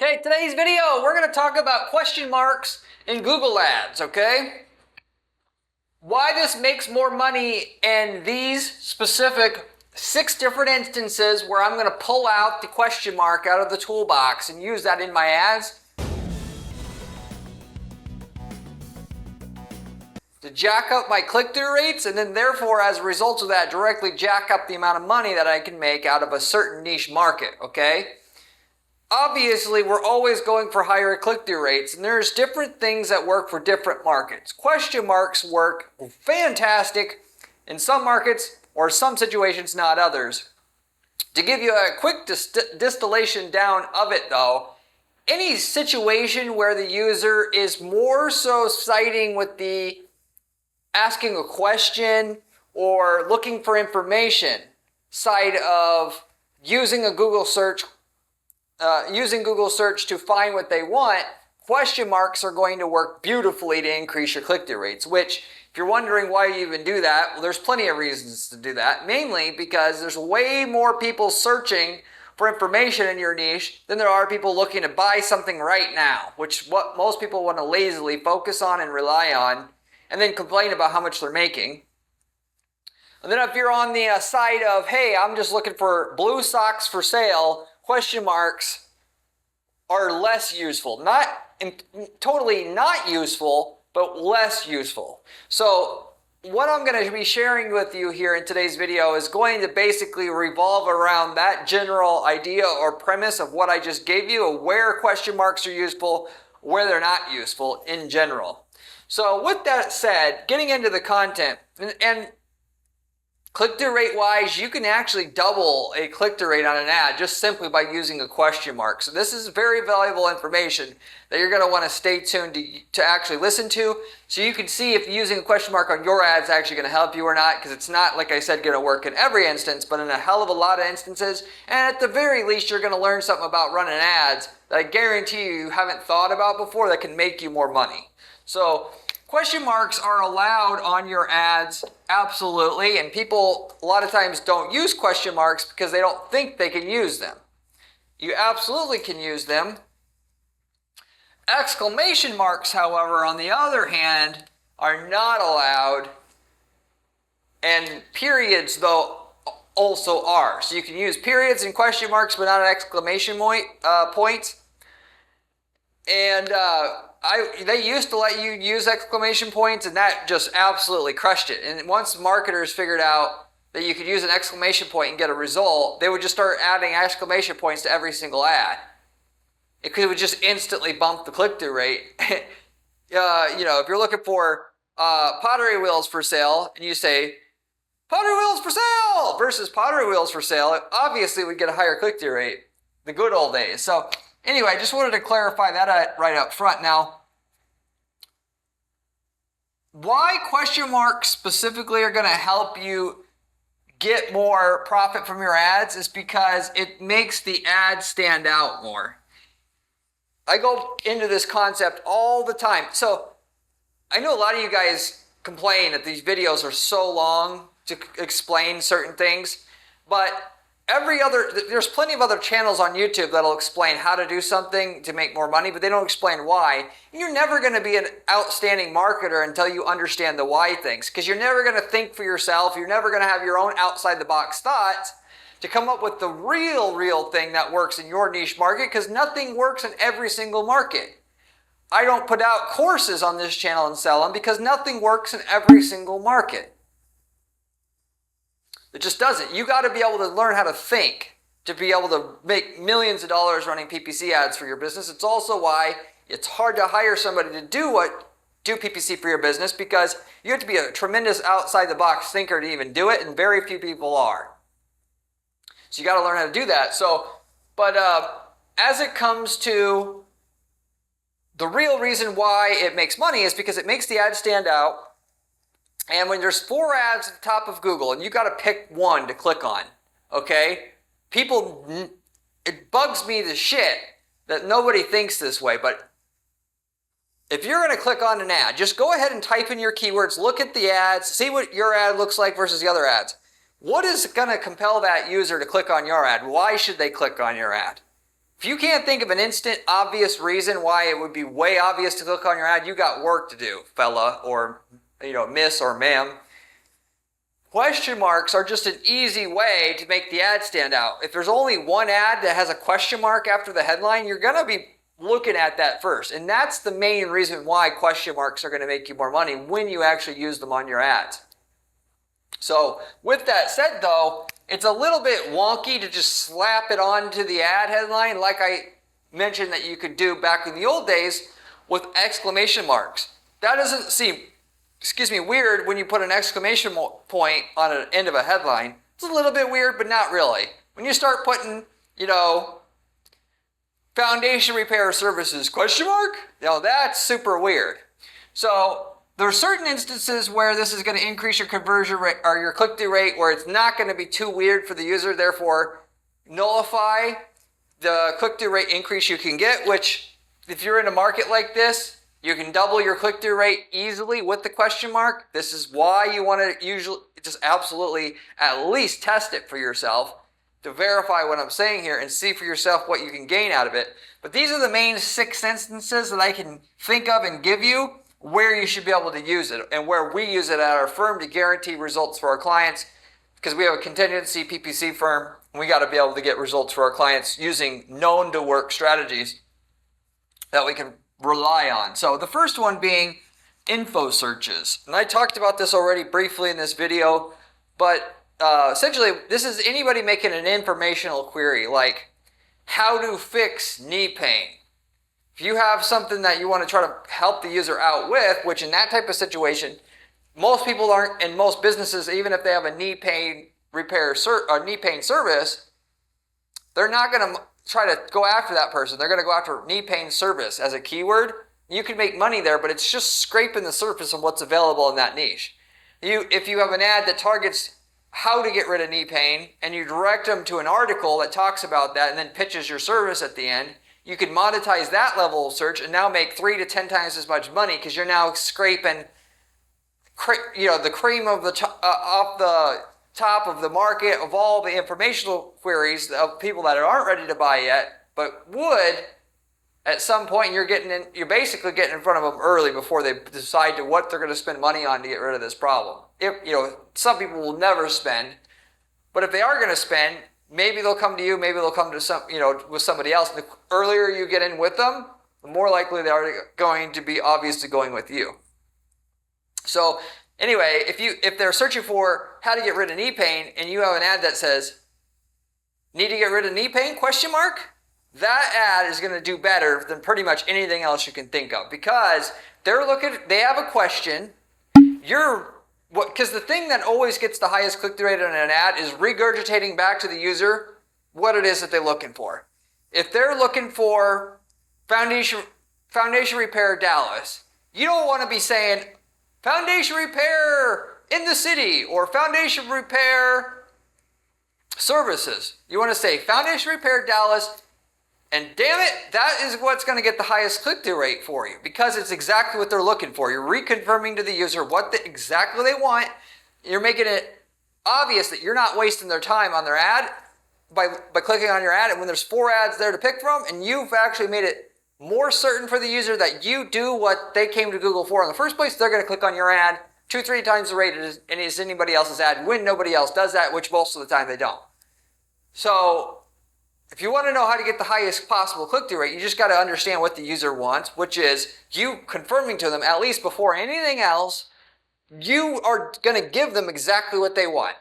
Okay, today's video, we're going to talk about question marks in Google Ads, okay? Why this makes more money in these specific 6 different instances where I'm going to pull out the question mark out of the toolbox and use that in my ads to jack up my click-through rates, and then therefore as a result of that directly jack up the amount of money that I can make out of a certain niche market, okay? Obviously, we're always going for higher click-through rates, and there's different things that work for different markets. Question marks work fantastic in some markets or some situations, not others. To give you a quick distillation down of it though, any situation where the user is more so siding with the asking a question or looking for information side of using a Google search to find what they want, question marks are going to work beautifully to increase your click-through rates, which, if you're wondering why you even do that, well, there's plenty of reasons to do that, mainly because there's way more people searching for information in your niche than there are people looking to buy something right now, which what most people want to lazily focus on and rely on, and then complain about how much they're making. And then if you're on the side of, hey, I'm just looking for blue socks for sale, question marks are less useful. Not totally not useful, but less useful. So what I'm going to be sharing with you here in today's video is going to basically revolve around that general idea or premise of what I just gave you, of where question marks are useful, where they're not useful in general. So with that said, getting into the content, and click-through rate wise, you can actually double a click-through rate on an ad just simply by using a question mark. So this is very valuable information that you're going to want to stay tuned to actually listen to, so you can see if using a question mark on your ad is actually going to help you or not, because it's not, like I said, going to work in every instance, but in a hell of a lot of instances. And at the very least, you're going to learn something about running ads that I guarantee you haven't thought about before that can make you more money. So question marks are allowed on your ads, absolutely, and people a lot of times don't use question marks because they don't think they can use them. You absolutely can use them. Exclamation marks, however, on the other hand, are not allowed, and periods, though, also are. So you can use periods and question marks, but not an exclamation point. And they used to let you use exclamation points, and that just absolutely crushed it. And once marketers figured out that you could use an exclamation point and get a result, they would just start adding exclamation points to every single ad. It would just instantly bump the click-through rate. If you're looking for pottery wheels for sale, and you say, pottery wheels for sale versus pottery wheels for sale, it obviously would get a higher click-through rate. The good old days. So anyway, I just wanted to clarify that right up front. Now, why question marks specifically are going to help you get more profit from your ads is because it makes the ad stand out more. I go into this concept all the time. So I know a lot of you guys complain that these videos are so long to explain certain things, but there's plenty of other channels on YouTube that'll explain how to do something to make more money, but they don't explain why. And you're never going to be an outstanding marketer until you understand the why things, because you're never going to think for yourself. You're never going to have your own outside the box thoughts to come up with the real thing that works in your niche market, because nothing works in every single market. I don't put out courses on this channel and sell them because nothing works in every single market. It just doesn't. You got to be able to learn how to think to be able to make millions of dollars running PPC ads for your business. It's also why it's hard to hire somebody to do PPC for your business, because you have to be a tremendous outside the box thinker to even do it, and very few people are. So you got to learn how to do that. As it comes to the real reason why it makes money is because it makes the ad stand out. And when there's 4 ads at the top of Google and you got to pick one to click on, okay? It bugs me to shit that nobody thinks this way, but if you're going to click on an ad, just go ahead and type in your keywords, look at the ads, see what your ad looks like versus the other ads. What is going to compel that user to click on your ad? Why should they click on your ad? If you can't think of an instant obvious reason why it would be way obvious to click on your ad, you got work to do, fella, or miss or ma'am. Question marks are just an easy way to make the ad stand out. If there's only one ad that has a question mark after the headline, you're going to be looking at that first. And that's the main reason why question marks are going to make you more money when you actually use them on your ads. So with that said though, it's a little bit wonky to just slap it onto the ad headline like I mentioned that you could do back in the old days with exclamation marks. That doesn't seem weird when you put an exclamation point on an end of a headline. It's a little bit weird, but not really. When you start putting, foundation repair services, question mark, that's super weird. So there are certain instances where this is going to increase your conversion rate or your click-through rate where it's not going to be too weird for the user, therefore nullify the click-through rate increase you can get, which if you're in a market like this, you can double your click-through rate easily with the question mark. This is why you want to usually just absolutely at least test it for yourself to verify what I'm saying here and see for yourself what you can gain out of it. But these are the main 6 instances that I can think of and give you where you should be able to use it and where we use it at our firm to guarantee results for our clients, because we have a contingency PPC firm and we got to be able to get results for our clients using known to work strategies that we can rely on. So the first one being info searches. And I talked about this already briefly in this video, but essentially this is anybody making an informational query like how to fix knee pain. If you have something that you want to try to help the user out with, which in that type of situation, most people aren't, and most businesses, even if they have a knee pain repair or knee pain service, they're not going to try to go after that person. They're going to go after knee pain service as a keyword. You can make money there, but it's just scraping the surface of what's available in that niche. If you have an ad that targets how to get rid of knee pain and you direct them to an article that talks about that and then pitches your service at the end, you can monetize that level of search and now make 3 to 10 times as much money because you're now scraping, the cream of off the top of the market of all the informational queries of people that aren't ready to buy yet, but would at some point. You're basically getting in front of them early before they decide what they're going to spend money on to get rid of this problem. Some people will never spend, but if they are going to spend, maybe they'll come to you, maybe they'll come to with somebody else. And the earlier you get in with them, the more likely they are going to be obviously going with you. So anyway, if they're searching for how to get rid of knee pain and you have an ad that says, need to get rid of knee pain, question mark, that ad is going to do better than pretty much anything else you can think of because they have a question. Because the thing that always gets the highest click-through rate on an ad is regurgitating back to the user what it is that they're looking for. If they're looking for foundation repair Dallas, you don't want to be saying foundation repair in the city or foundation repair services. You want to say foundation repair Dallas, and damn it, that is what's going to get the highest click-through rate for you because it's exactly what they're looking for. You're reconfirming to the user exactly they want. You're making it obvious that you're not wasting their time on their ad by clicking on your ad. And when there's 4 ads there to pick from, and you've actually made it more certain for the user that you do what they came to Google for in the first place, they're going to click on your ad 2-3 times the rate as anybody else's ad when nobody else does that, which most of the time they don't. So if you want to know how to get the highest possible click-through rate, you just got to understand what the user wants, which is you confirming to them, at least before anything else, you are going to give them exactly what they want.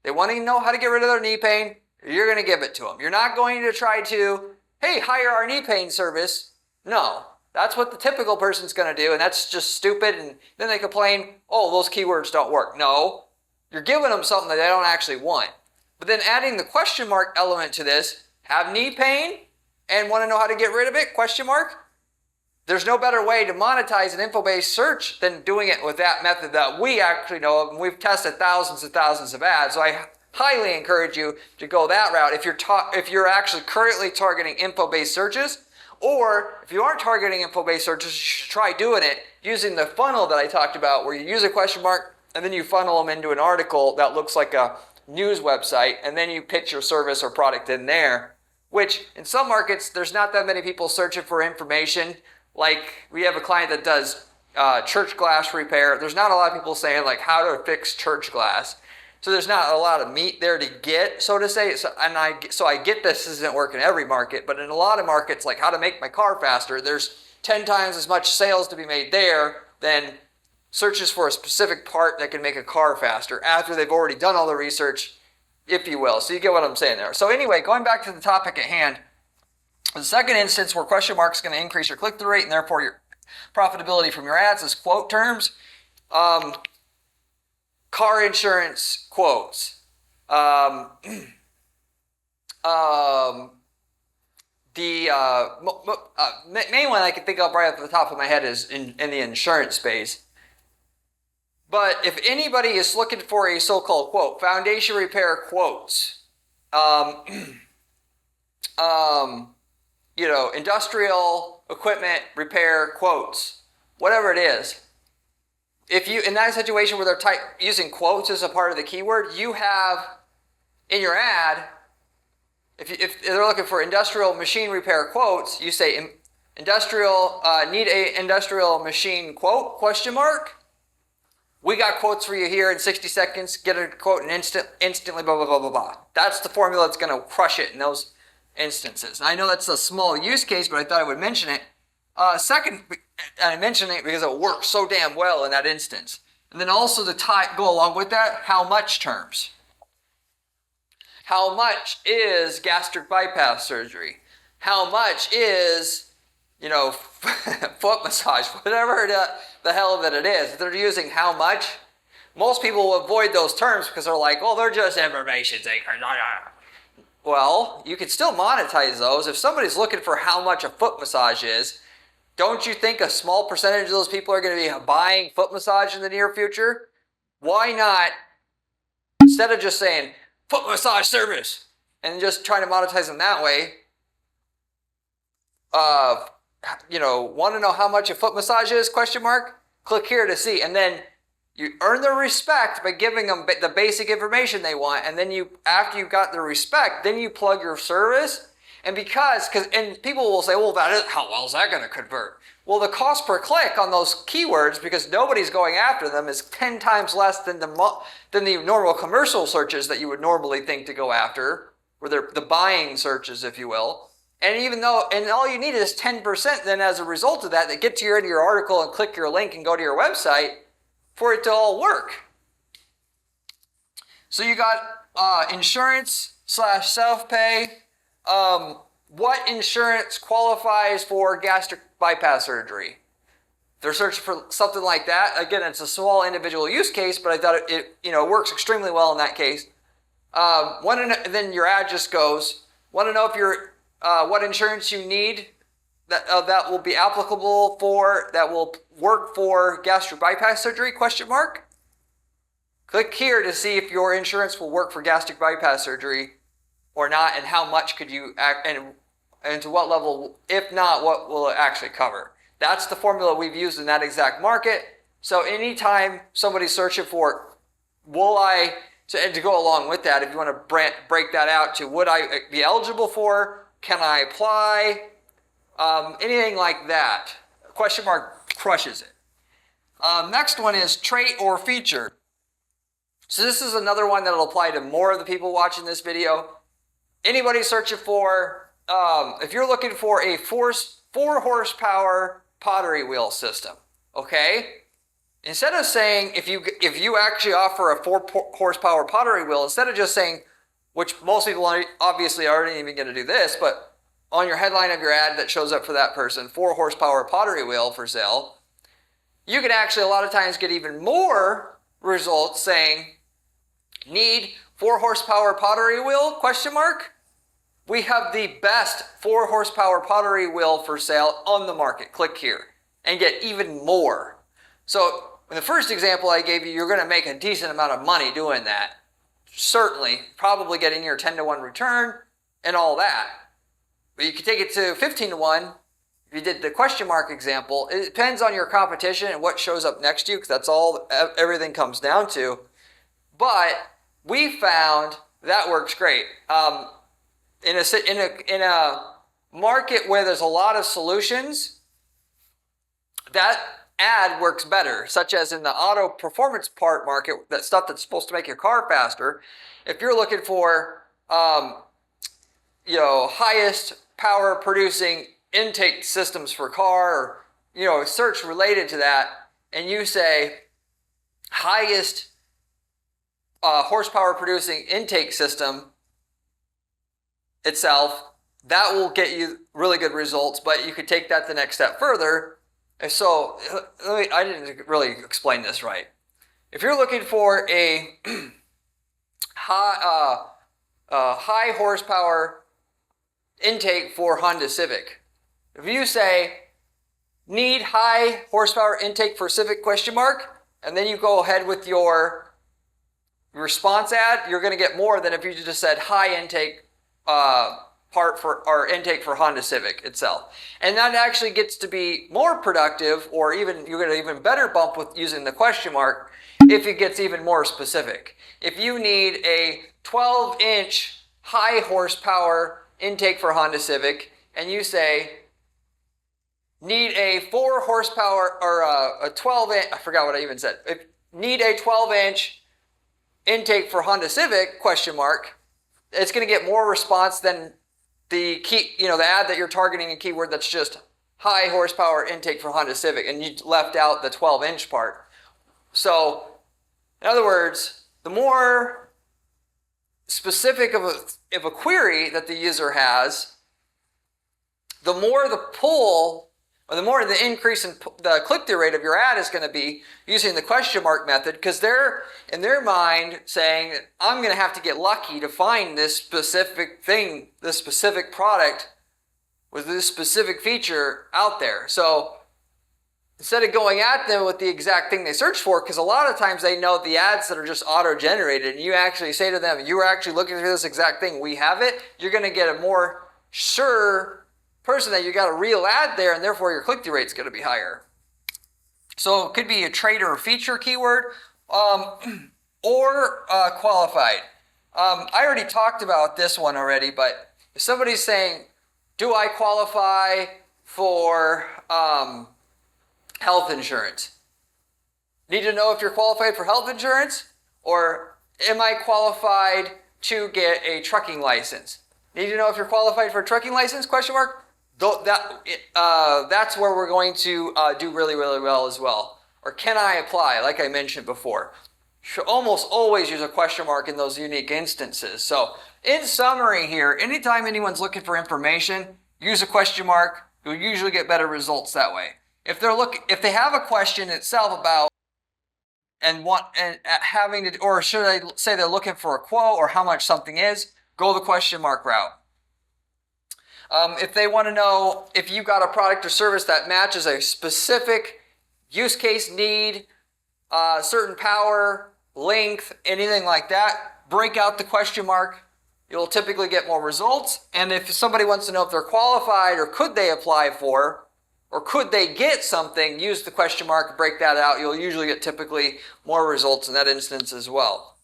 They want to know how to get rid of their knee pain, you're going to give it to them. You're not going to try to, hey, hire our knee pain service. No, that's what the typical person's going to do, and that's just stupid, and then they complain, oh, those keywords don't work. No, you're giving them something that they don't actually want. But then adding the question mark element to this, have knee pain and want to know how to get rid of it, question mark? There's no better way to monetize an info-based search than doing it with that method that we actually know of, and we've tested thousands and thousands of ads. So I highly encourage you to go that route if you're actually currently targeting info-based searches, or if you aren't targeting info-based searches, you should try doing it using the funnel that I talked about where you use a question mark and then you funnel them into an article that looks like a news website, and then you pitch your service or product in there. which in some markets, there's not that many people searching for information. Like we have a client that does church glass repair. There's not a lot of people saying like how to fix church glass. So there's not a lot of meat there to get, so to say. So I get this doesn't work in every market, but in a lot of markets, like how to make my car faster, there's 10 times as much sales to be made there than searches for a specific part that can make a car faster after they've already done all the research, if you will. So you get what I'm saying there. So anyway, going back to the topic at hand, the second instance where question mark is going to increase your click-through rate and therefore your profitability from your ads is quote terms. Car insurance quotes. Main one I can think of right off the top of my head is in the insurance space. But if anybody is looking for a so-called quote, foundation repair quotes, industrial equipment repair quotes, whatever it is. If you, in that situation where they're using quotes as a part of the keyword, you have in your ad, if they're looking for industrial machine repair quotes, you say industrial, need a industrial machine quote, question mark. We got quotes for you here in 60 seconds. Get a quote and instantly blah, blah, blah, blah, blah. That's the formula that's going to crush it in those instances. And I know that's a small use case, but I thought I would mention it. Second, and I mention it because it works so damn well in that instance. And then also to go along with that, how much terms. How much is gastric bypass surgery? How much is, foot massage, whatever the hell of it is. If they're using how much, most people will avoid those terms because they're like, well, they're just information takers. Well, you can still monetize those. If somebody's looking for how much a foot massage is, don't you think a small percentage of those people are going to be buying foot massage in the near future? Why not, instead of just saying foot massage service and just trying to monetize them that way, want to know how much a foot massage is, question mark? Click here to see. And then you earn their respect by giving them the basic information they want. And then after you've got their respect, then you plug your service. And and people will say, well, how well is that going to convert? Well, the cost per click on those keywords, because nobody's going after them, is 10 times less than the normal commercial searches that you would normally think to go after, or the buying searches, if you will. And all you need is 10% then as a result of that get to your article and click your link and go to your website for it to all work. So you got insurance / self-pay. What insurance qualifies for gastric bypass surgery? They're searching for something like that. Again, it's a small individual use case, but I thought it works extremely well in that case. Then your ad just goes, want to know if what insurance you need that will be applicable that will work for gastric bypass surgery, question mark? Click here to see if your insurance will work for gastric bypass surgery or not, and how much could you and to what level, if not, what will it actually cover? That's the formula we've used in that exact market. So anytime somebody's searching for, and to go along with that, if you want to break that out to, would I be eligible for, can I apply, anything like that, question mark crushes it. Next one is Traitor Feature. So this is another one that will apply to more of the people watching this video. Anybody searching for, if you're looking for a 4 horsepower pottery wheel system, okay? Instead of saying, if you actually offer a 4 horsepower pottery wheel, instead of just saying, which most people obviously aren't even going to do this, but on your headline of your ad that shows up for that person, 4 horsepower pottery wheel for sale, you can actually a lot of times get even more results saying, need 4 horsepower pottery wheel, question mark? We have the best 4 horsepower pottery wheel for sale on the market. Click here and get even more. So in the first example I gave you, you're going to make a decent amount of money doing that. Certainly, probably getting your 10-to-1 return and all that. But you can take it to 15-to-1. If you did the question mark example, it depends on your competition and what shows up next to you, because that's all everything comes down to. But we found that works great. in a market where there's a lot of solutions, that ad works better, such as in the auto performance part market, that stuff that's supposed to make your car faster. If you're looking for highest power producing intake systems for car, or search related to that, and you say highest horsepower producing intake system itself, that will get you really good results. But you could take that the next step further. So I didn't really explain this right. If you're looking for a high horsepower intake for Honda Civic, if you say need high horsepower intake for Civic ? And then you go ahead with your response ad, you're going to get more than if you just said high intake intake for Honda Civic itself. And that actually gets to be more productive, or even you get an even better bump with using the question mark if it gets even more specific. If you need a 12-inch high horsepower intake for Honda Civic, and you say need a 4 horsepower or a 12-inch, I forgot what I even said. Need a 12-inch intake for Honda Civic ? It's going to get more response than the key, the ad that you're targeting a keyword that's just high horsepower intake for Honda Civic, and you left out the 12-inch part. So, in other words, the more specific of a query that the user has, the more the pull, or the more the increase in the click-through rate of your ad is going to be using the question mark method, because they're in their mind saying, I'm going to have to get lucky to find this specific thing, this specific product with this specific feature out there. So instead of going at them with the exact thing they search for, because a lot of times they know the ads that are just auto-generated, and you actually say to them, you were actually looking for this exact thing, we have it, you're going to get a more sure person that you got a real ad there, and therefore your click-through rate is going to be higher. So it could be a Traitor Feature keyword, or qualified. I already talked about this one already, but if somebody's saying, do I qualify for health insurance? Need to know if you're qualified for health insurance, or am I qualified to get a trucking license? Need to know if you're qualified for a trucking license? ? That's where we're going to do really, really well as well. Or can I apply, like I mentioned before. Should almost always use a question mark in those unique instances. So in summary here, anytime anyone's looking for information, use a question mark. You'll usually get better results that way. If they have a question itself about or should I say they're looking for a quote or how much something is, go the question mark route. If they want to know if you got a product or service that matches a specific use case need, certain power, length, anything like that, break out the question mark. You'll typically get more results. And if somebody wants to know if they're qualified or could they apply for, or could they get something, use the question mark, break that out. You'll usually get typically more results in that instance as well.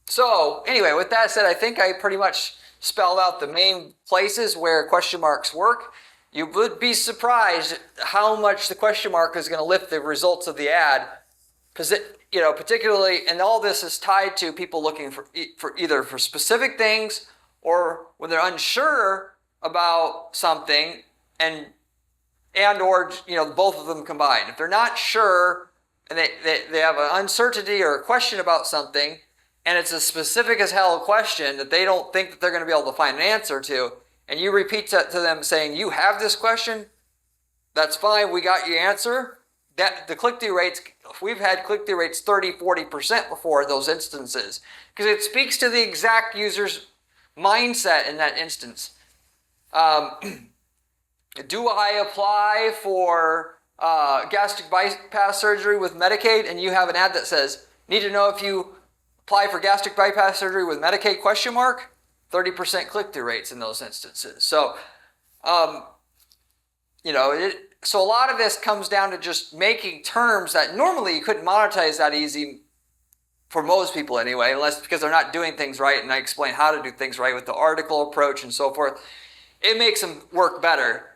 So anyway, with that said, I think I pretty much spelled out the main places where question marks work. You would be surprised how much the question mark is going to lift the results of the ad. Particularly, and all this is tied to people looking for either for specific things, or when they're unsure about something, or both of them combined. If they're not sure and they have an uncertainty or a question about something, and it's a specific as hell question that they don't think that they're going to be able to find an answer to, and you repeat that to them saying, you have this question, that's fine, we got your answer. That the click-through rates, we've had click-through rates 30-40% before in those instances, because it speaks to the exact user's mindset in that instance. Do I apply for gastric bypass surgery with Medicaid? And you have an ad that says, need to know if you apply for gastric bypass surgery with Medicaid ? 30% click-through rates in those instances. So, so a lot of this comes down to just making terms that normally you couldn't monetize that easy for most people anyway, unless because they're not doing things right, and I explain how to do things right with the article approach and so forth. It makes them work better.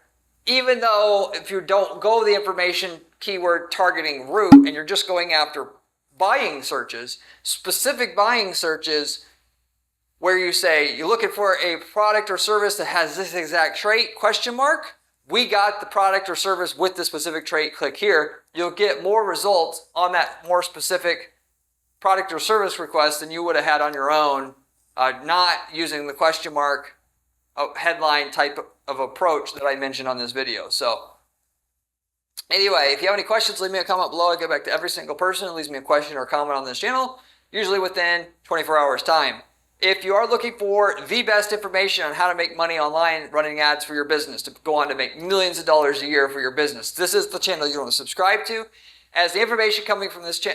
Even though if you don't go the information keyword targeting route and you're just going after buying searches, specific buying searches where you say you're looking for a product or service that has this exact trait, question mark, we got the product or service with the specific trait, click here. You'll get more results on that more specific product or service request than you would have had on your own, not using the question mark headline type of approach that I mentioned on this video. So anyway, if you have any questions, leave me a comment below. I get back to every single person who leaves me a question or a comment on this channel, usually within 24 hours time. If you are looking for the best information on how to make money online running ads for your business, to go on to make millions of dollars a year for your business, this is the channel you want to subscribe to. As the information coming from this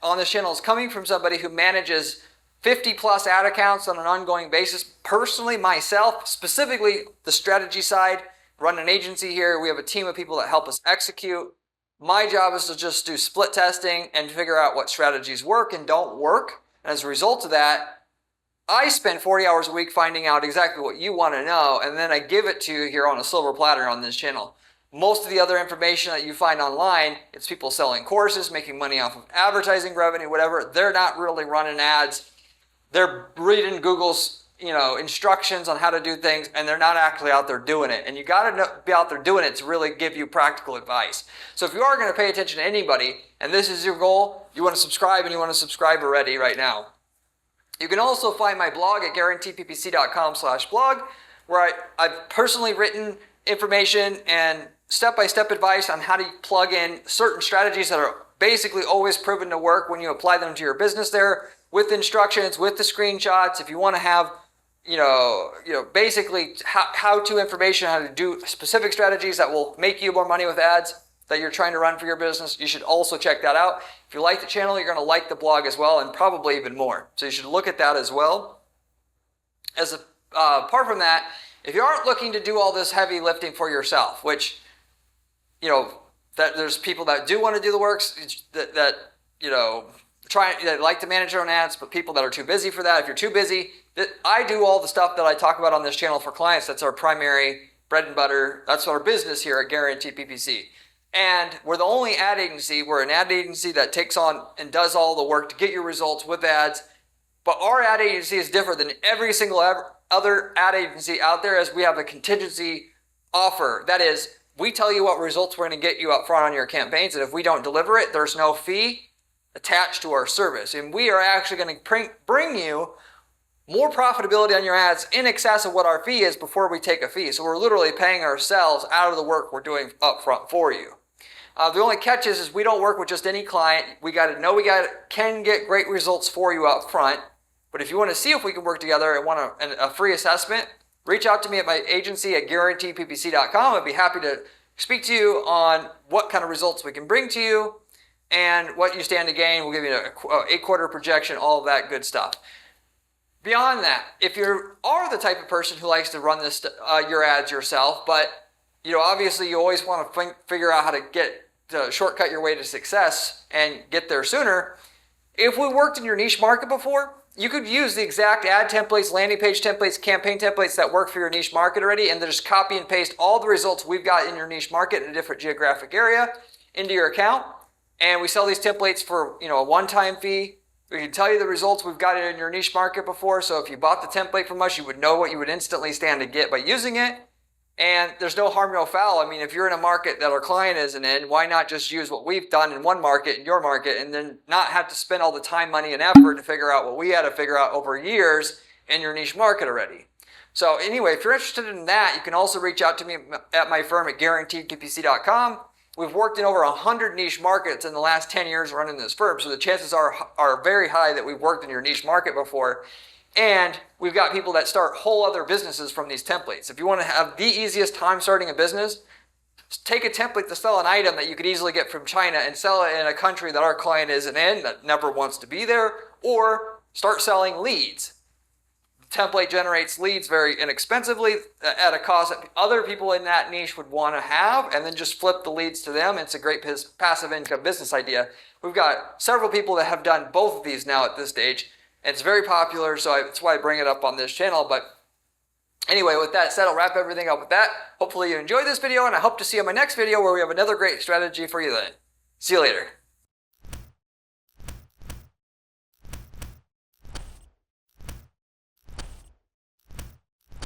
on this channel is coming from somebody who manages 50 plus ad accounts on an ongoing basis. Personally, myself, specifically the strategy side, run an agency here. We have a team of people that help us execute. My job is to just do split testing and figure out what strategies work and don't work. And as a result of that, I spend 40 hours a week finding out exactly what you want to know, and then I give it to you here on a silver platter on this channel. Most of the other information that you find online, it's people selling courses, making money off of advertising revenue, whatever. They're not really running ads. They're reading Google's, instructions on how to do things, and they're not actually out there doing it. And you got to be out there doing it to really give you practical advice. So if you are going to pay attention to anybody, and this is your goal, you want to subscribe, and you want to subscribe already right now. You can also find my blog at guaranteedppc.com/blog, where I've personally written information and step-by-step advice on how to plug in certain strategies that are basically always proven to work when you apply them to your business there, with instructions, with the screenshots. If you want to have, basically how-to information, how to do specific strategies that will make you more money with ads that you're trying to run for your business, you should also check that out. If you like the channel, you're going to like the blog as well, and probably even more. So you should look at that as well. Apart from that, if you aren't looking to do all this heavy lifting for yourself, which, that there's people that do want to do the works, that like to manage their own ads, but people that are too busy for that. If you're too busy, I do all the stuff that I talk about on this channel for clients. That's our primary bread and butter. That's our business here at Guaranteed PPC. And we're the only ad agency. We're an ad agency that takes on and does all the work to get your results with ads. But our ad agency is different than every single other ad agency out there, as we have a contingency offer. That is, we tell you what results we're going to get you up front on your campaigns, and if we don't deliver it, there's no fee attached to our service. And we are actually going to bring you more profitability on your ads in excess of what our fee is before we take a fee. So we're literally paying ourselves out of the work we're doing up front for you. The only catch is we don't work with just any client. We got to know can get great results for you up front. But if you want to see if we can work together and want a free assessment, reach out to me at my agency at guaranteedppc.com. I'd be happy to speak to you on what kind of results we can bring to you and what you stand to gain. We'll give you an 8-quarter projection, all of that good stuff. Beyond that, if you are the type of person who likes to run your ads yourself, but obviously you always want to figure out how to shortcut your way to success and get there sooner. If we worked in your niche market before, you could use the exact ad templates, landing page templates, campaign templates that work for your niche market already, and then just copy and paste all the results we've got in your niche market in a different geographic area into your account. And we sell these templates for a one-time fee. We can tell you the results we've got in your niche market before. So if you bought the template from us, you would know what you would instantly stand to get by using it. And there's no harm, no foul. I mean, if you're in a market that our client isn't in, why not just use what we've done in one market, in your market, and then not have to spend all the time, money, and effort to figure out what we had to figure out over years in your niche market already. So anyway, if you're interested in that, you can also reach out to me at my firm at guaranteedppc.com. We've worked in over 100 niche markets in the last 10 years running this firm, so the chances are very high that we've worked in your niche market before. And we've got people that start whole other businesses from these templates. If you want to have the easiest time starting a business, take a template to sell an item that you could easily get from China and sell it in a country that our client isn't in, that never wants to be there, or start selling leads. template generates leads very inexpensively at a cost that other people in that niche would want to have, and then just flip the leads to them. It's a great passive income business idea. We've got several people that have done both of these now at this stage. It's very popular, so that's why I bring it up on this channel. But anyway, with that said, I'll wrap everything up with that. Hopefully you enjoyed this video, and I hope to see you in my next video where we have another great strategy for you then. See you later.